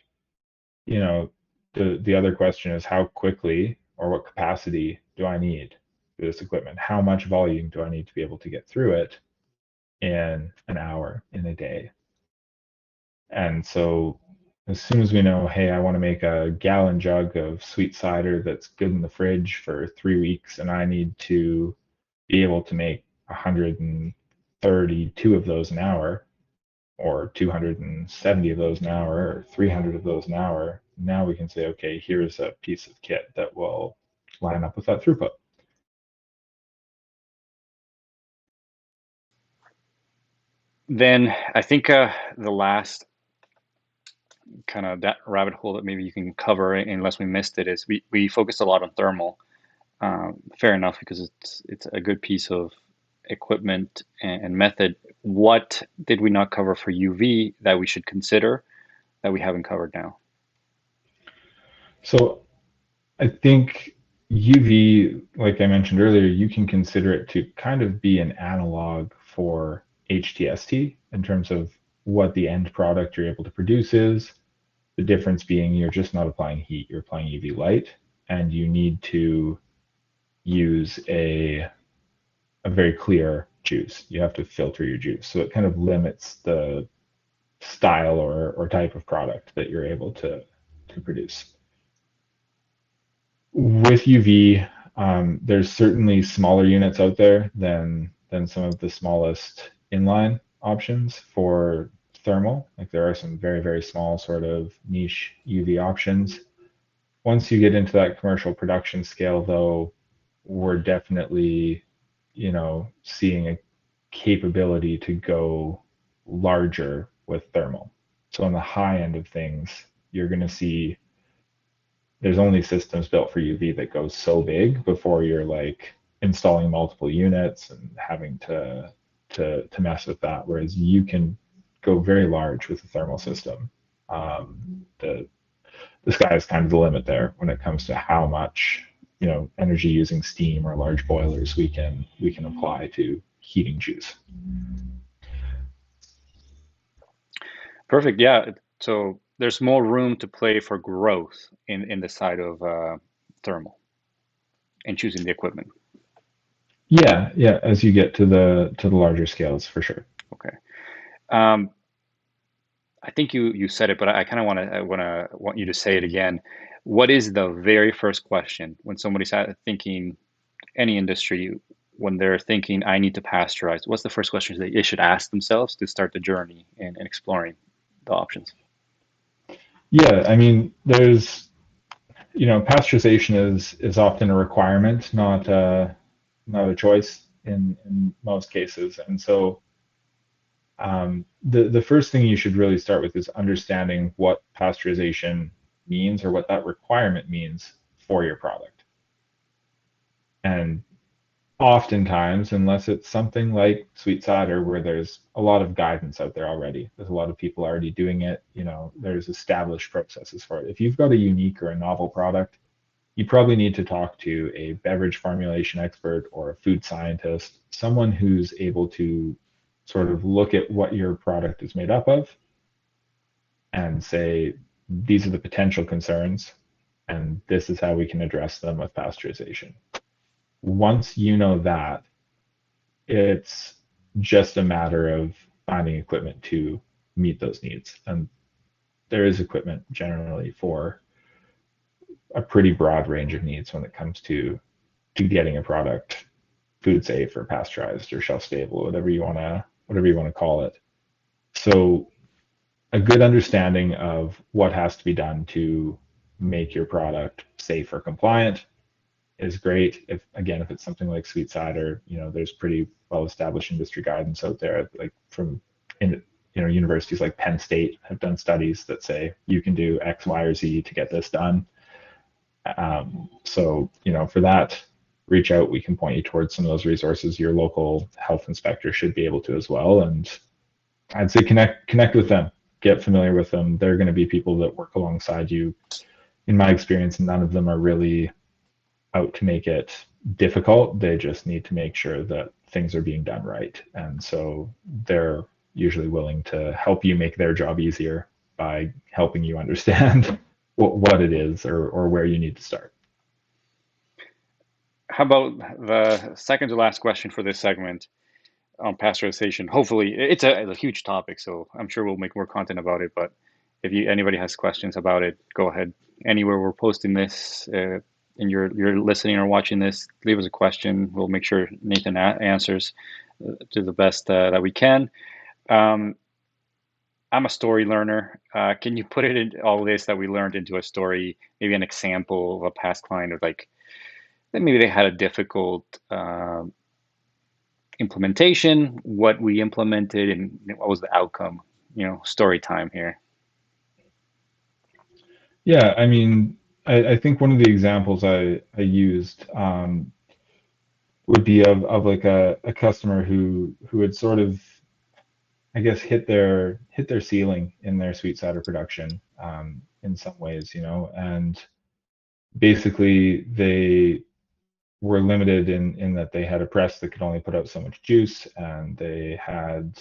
C: the other question is, how quickly or what capacity do I need? this equipment? How much volume do I need to be able to get through it in an hour, in a day? And so as soon as we know, hey, I want to make a gallon jug of sweet cider that's good in the fridge for 3 weeks, and I need to be able to make 132 of those an hour, or 270 of those an hour, or 300 of those an hour, now we can say, okay, here's a piece of kit that will line up with that throughput.
D: Then I think the last kind of that rabbit hole that maybe you can cover, unless we missed it, is we focused a lot on thermal. Fair enough, because it's a good piece of equipment and method. What did we not cover for UV that we should consider that we haven't covered now?
C: So I think UV, like I mentioned earlier, you can consider it to kind of be an analog for HTST in terms of what the end product you're able to produce is. The difference being you're just not applying heat, you're applying UV light, and you need to use a very clear juice. You have to filter your juice. So it kind of limits the style or type of product that you're able to produce. With UV, there's certainly smaller units out there than some of the smallest inline options for thermal. Like there are some very, very small sort of niche UV options. Once you get into that commercial production scale, though, we're definitely, seeing a capability to go larger with thermal. So on the high end of things, you're going to see there's only systems built for UV that goes so big before you're like installing multiple units and having to mess with that. Whereas you can go very large with a thermal system. The sky is kind of the limit there when it comes to how much energy using steam or large boilers we can apply to heating juice.
D: Perfect. Yeah. So there's more room to play for growth in the side of thermal and choosing the equipment.
C: Yeah, as you get to the larger scales, for sure.
D: Okay. I think you said it, but I kind of want you to say it again. What is the very first question when somebody's thinking, any industry, when they're thinking, I need to pasteurize? What's the first question they should ask themselves to start the journey and exploring the options?
C: Yeah, I mean, there's pasteurization is often a requirement, not a choice in most cases, and so the first thing you should really start with is understanding what pasteurization means or what that requirement means for your product. And oftentimes, unless it's something like sweet cider where there's a lot of guidance out there already, there's a lot of people already doing it, there's established processes for it. If you've got a unique or a novel product, you probably need to talk to a beverage formulation expert or a food scientist, someone who's able to sort of look at what your product is made up of and say, these are the potential concerns, and this is how we can address them with pasteurization. Once you know that, it's just a matter of finding equipment to meet those needs. And there is equipment generally for a pretty broad range of needs when it comes to getting a product food safe or pasteurized or shelf stable, whatever you want to call it. So a good understanding of what has to be done to make your product safe or compliant is great. If it's something like sweet cider, there's pretty well established industry guidance out there, like from universities like Penn State have done studies that say you can do X, Y, or Z to get this done. So for that, reach out. We can point you towards some of those resources. Your local health inspector should be able to as well. And I'd say connect with them, get familiar with them. They're going to be people that work alongside you. In my experience, none of them are really out to make it difficult. They just need to make sure that things are being done right. And so they're usually willing to help you make their job easier by helping you understand what it is or where you need to start.
D: how about the second to last question for this segment on pasteurization? Hopefully, it's a huge topic, so I'm sure we'll make more content about it. But if anybody has questions about it, go ahead. Anywhere we're posting this, and you're listening or watching this, leave us a question. We'll make sure Nathan answers to the best that we can. Um, I'm a story learner. Can you put it in all this that we learned into a story? Maybe an example of a past client of like maybe they had a difficult implementation, what we implemented, and what was the outcome. Story time here.
C: Yeah, I mean, I think one of the examples I used would be of like a customer who had sort of, I guess, hit their ceiling in their sweet cider production in some ways, and basically they were limited in that they had a press that could only put out so much juice, and they had,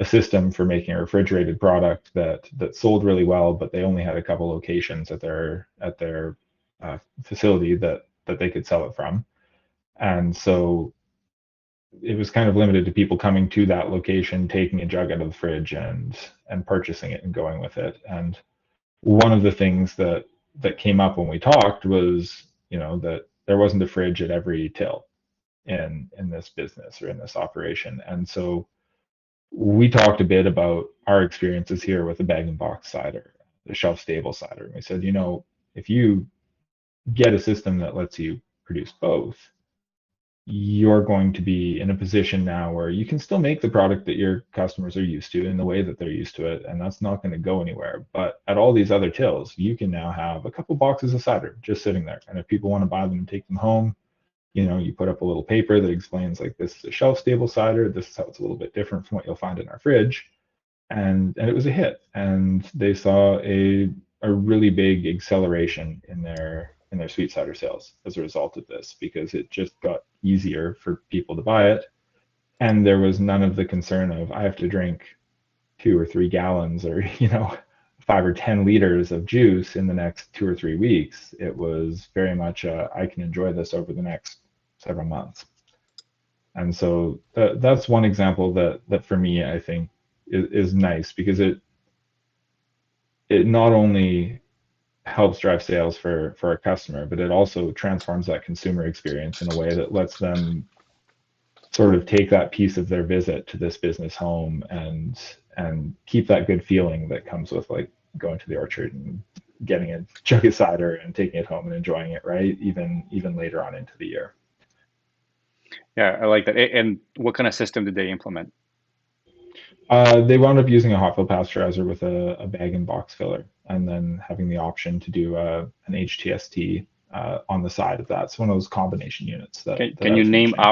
C: a system for making a refrigerated product that sold really well, but they only had a couple locations at their facility that they could sell it from, and so it was kind of limited to people coming to that location, taking a jug out of the fridge and purchasing it and going with it. And one of the things that came up when we talked was, that there wasn't a fridge at every till in this business or in this operation. And so we talked a bit about our experiences here with the bag and box cider, the shelf stable cider. And we said, if you get a system that lets you produce both, you're going to be in a position now where you can still make the product that your customers are used to in the way that they're used to it, and that's not going to go anywhere. But at all these other tills, you can now have a couple boxes of cider just sitting there. And if people want to buy them and take them home, you put up a little paper that explains like this is a shelf stable cider. This is how it's a little bit different from what you'll find in our fridge. And it was a hit. And they saw a really big acceleration in their sweet cider sales as a result of this, because it just got easier for people to buy it, and there was none of the concern of I have to drink 2 or 3 gallons or 5 or 10 liters of juice in the next 2 or 3 weeks. It was very much I can enjoy this over the next several months. And so that's one example that for me I think is nice, because it not only helps drive sales for a customer, but it also transforms that consumer experience in a way that lets them sort of take that piece of their visit to this business home and keep that good feeling that comes with like going to the orchard and getting a jug of cider and taking it home and enjoying it, right? Even later on into the year.
D: Yeah, I like that. And what kind of system did they implement?
C: They wound up using a hot fill pasteurizer with a bag and box filler, and then having the option to do an HTST on the side of that. It's one of those combination units that
D: Can
C: I
D: you
C: was
D: name
C: mentioning.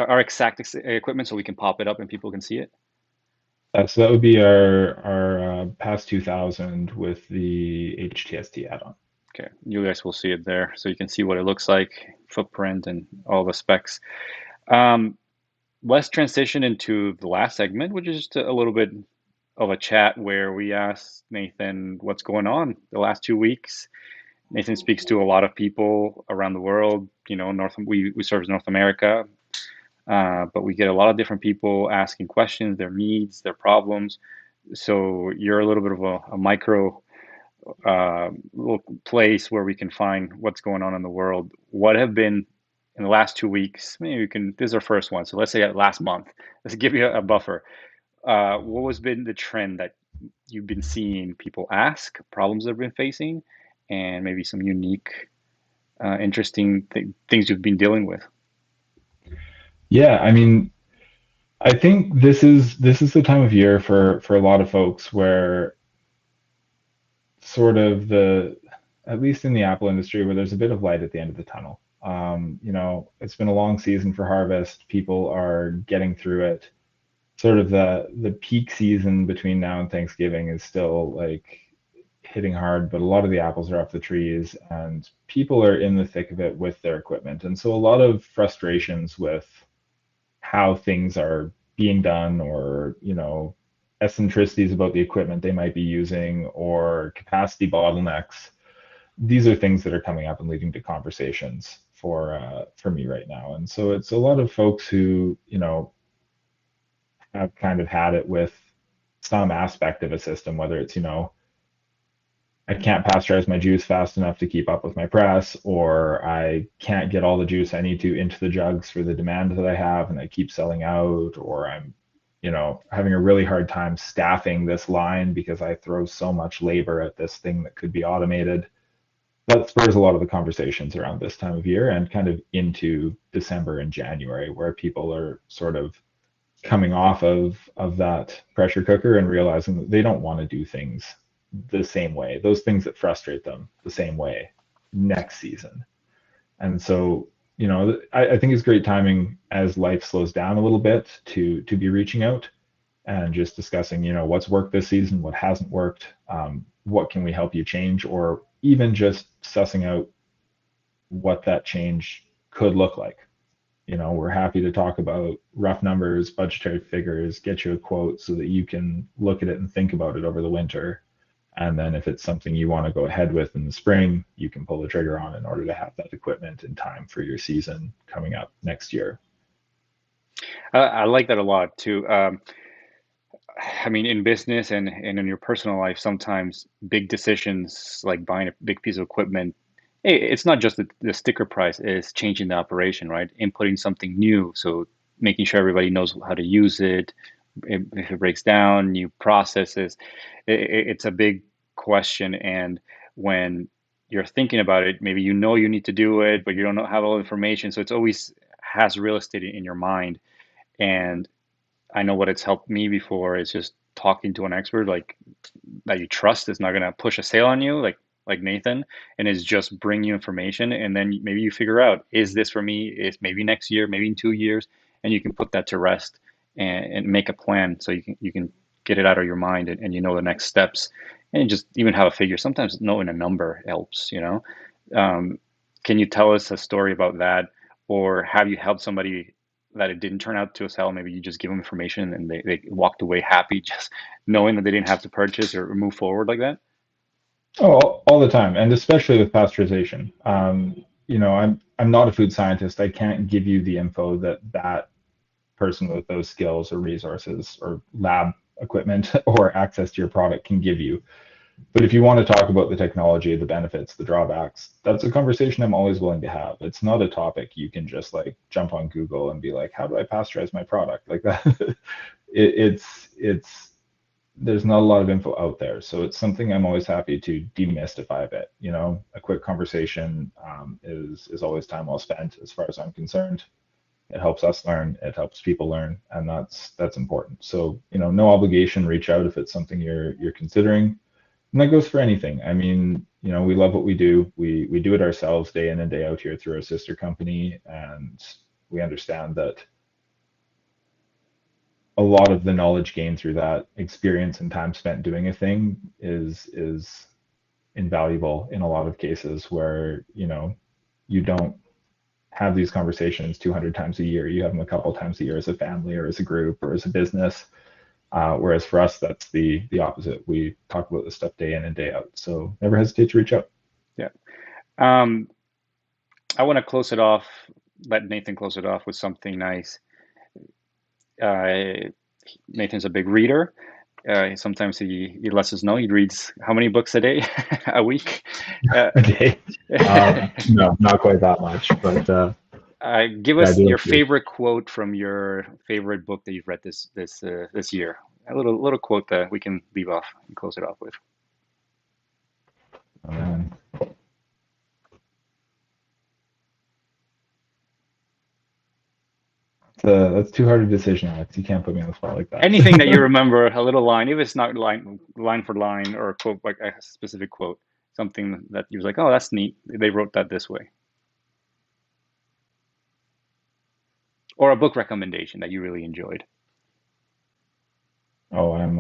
D: our exact equipment so we can pop it up and people can see it?
C: So that would be our PAS 2000 with the HTST add-on.
D: Okay, you guys will see it there, so you can see what it looks like, footprint, and all the specs. Um, let's transition into the last segment, which is just a little bit of a chat where we ask Nathan what's going on the last 2 weeks. Nathan speaks to a lot of people around the world. We serve North America, but we get a lot of different people asking questions, their needs, their problems. So you're a little bit of a micro little place where we can find what's going on in the world. What have been in the last 2 weeks? Maybe we can. This is our first one, so let's say last month. Let's give you a buffer. What has been the trend that you've been seeing people ask, problems they've been facing, and maybe some unique, interesting things you've been dealing with?
C: Yeah, I mean, I think this is the time of year for a lot of folks where sort of at least in the apple industry, where there's a bit of light at the end of the tunnel. It's been a long season for harvest. People are getting through it. Sort of the peak season between now and Thanksgiving is still like hitting hard, but a lot of the apples are off the trees and people are in the thick of it with their equipment. And so a lot of frustrations with how things are being done, or eccentricities about the equipment they might be using, or capacity bottlenecks. These are things that are coming up and leading to conversations for me right now. And so it's a lot of folks who, have kind of had it with some aspect of a system, whether it's, I can't pasteurize my juice fast enough to keep up with my press, or I can't get all the juice I need to into the jugs for the demand that I have, and I keep selling out, or I'm, having a really hard time staffing this line because I throw so much labor at this thing that could be automated. That spurs a lot of the conversations around this time of year and kind of into December and January, where people are sort of coming off of that pressure cooker and realizing that they don't want to do things the same way, those things that frustrate them the same way next season. And so, I think it's great timing as life slows down a little bit to be reaching out and just discussing, what's worked this season, what hasn't worked, what can we help you change, or even just sussing out what that change could look like. We're happy to talk about rough numbers, budgetary figures, get you a quote so that you can look at it and think about it over the winter. And then if it's something you want to go ahead with in the spring, you can pull the trigger on in order to have that equipment in time for your season coming up next year.
D: I like that a lot too. I mean, in business and in your personal life, sometimes big decisions like buying a big piece of equipment, it's not just the sticker price, it's changing the operation, right? Inputting something new. So making sure everybody knows how to use it. If it breaks down, new processes, it's a big question. And when you're thinking about it, maybe you need to do it, but you don't have all the information. So it's always has real estate in your mind. And I know what it's helped me before is just talking to an expert like that you trust is not going to push a sale on you, like Nathan, and is just bring you information, and then maybe you figure out, is this for me? Is maybe next year, maybe in 2 years, and you can put that to rest and make a plan so you can get it out of your mind, and you know the next steps, and just even have a figure. Sometimes knowing a number helps. Can you tell us a story about that, or have you helped somebody that it didn't turn out to a sale? Maybe you just give them information and they walked away happy just knowing that they didn't have to purchase or move forward like that?
C: Oh, all the time, and especially with pasteurization. I'm not a food scientist. I can't give you the info that person with those skills or resources or lab equipment or access to your product can give you. But if you want to talk about the technology, the benefits, the drawbacks, that's a conversation I'm always willing to have. It's not a topic you can just like jump on Google and be like, how do I pasteurize my product? Like that. It's there's not a lot of info out there. So it's something I'm always happy to demystify a bit. A quick conversation is always time well spent as far as I'm concerned. It helps us learn, it helps people learn, and that's important. So, no obligation, reach out if it's something you're considering. And that goes for anything. I mean, we love what we do. We do it ourselves day in and day out here through our sister company, and we understand that a lot of the knowledge gained through that experience and time spent doing a thing is invaluable in a lot of cases where, you don't have these conversations 200 times a year. You have them a couple times a year as a family or as a group or as a business. Whereas for us, that's the opposite. We talk about this stuff day in and day out. So never hesitate to reach out.
D: Yeah. I want to close it off, let Nathan close it off with something nice. Nathan's a big reader. Sometimes he lets us know he reads how many books a day, a week.
C: Okay. No, not quite that much, but
D: give
C: yeah, I
D: us
C: do
D: your
C: like to.
D: favorite quote from your favorite book that you've read this year. A little quote that we can leave off and close it off with.
C: Oh, man. That's too hard a decision, Alex. You can't put me on the spot like that.
D: Anything that you remember, a little line, if it's not line for line or a quote, like a specific quote, something that you was like, oh, that's neat. They wrote that this way. Or a book recommendation that you really enjoyed.
C: Oh, I'm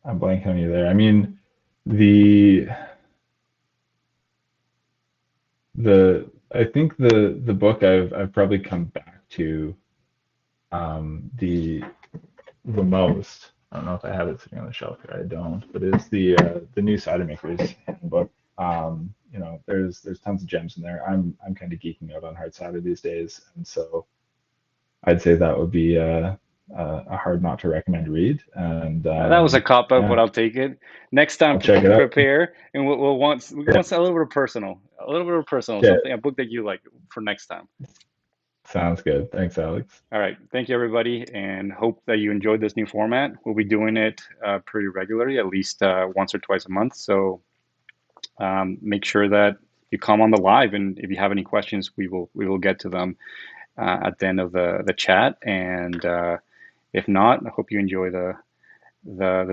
C: blanking on you there. I mean, the I think the book I've probably come back to the most. I don't know if I have it sitting on the shelf here. I don't, but it's the new Cider Makers handbook. you know, there's tons of gems in there. I'm kind of geeking out on hard cider these days, and so I'd say that would be a hard not to recommend read. And
D: That was a cop out,
C: yeah,
D: but I'll take it. Next time,
C: I'll check it out.
D: prepare, and we'll want
C: Yeah,
D: a little bit of personal,
C: yeah,
D: something, a book that you like for next time.
C: sounds good. Thanks, Alex.
D: All right, thank you everybody, and hope that you enjoyed this new format. We'll be doing it pretty regularly, at least once or twice a month. So make sure that you come on the live, and if you have any questions, we will get to them at the end of the chat. And if not, I hope you enjoy the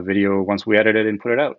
D: video once we edit it and put it out.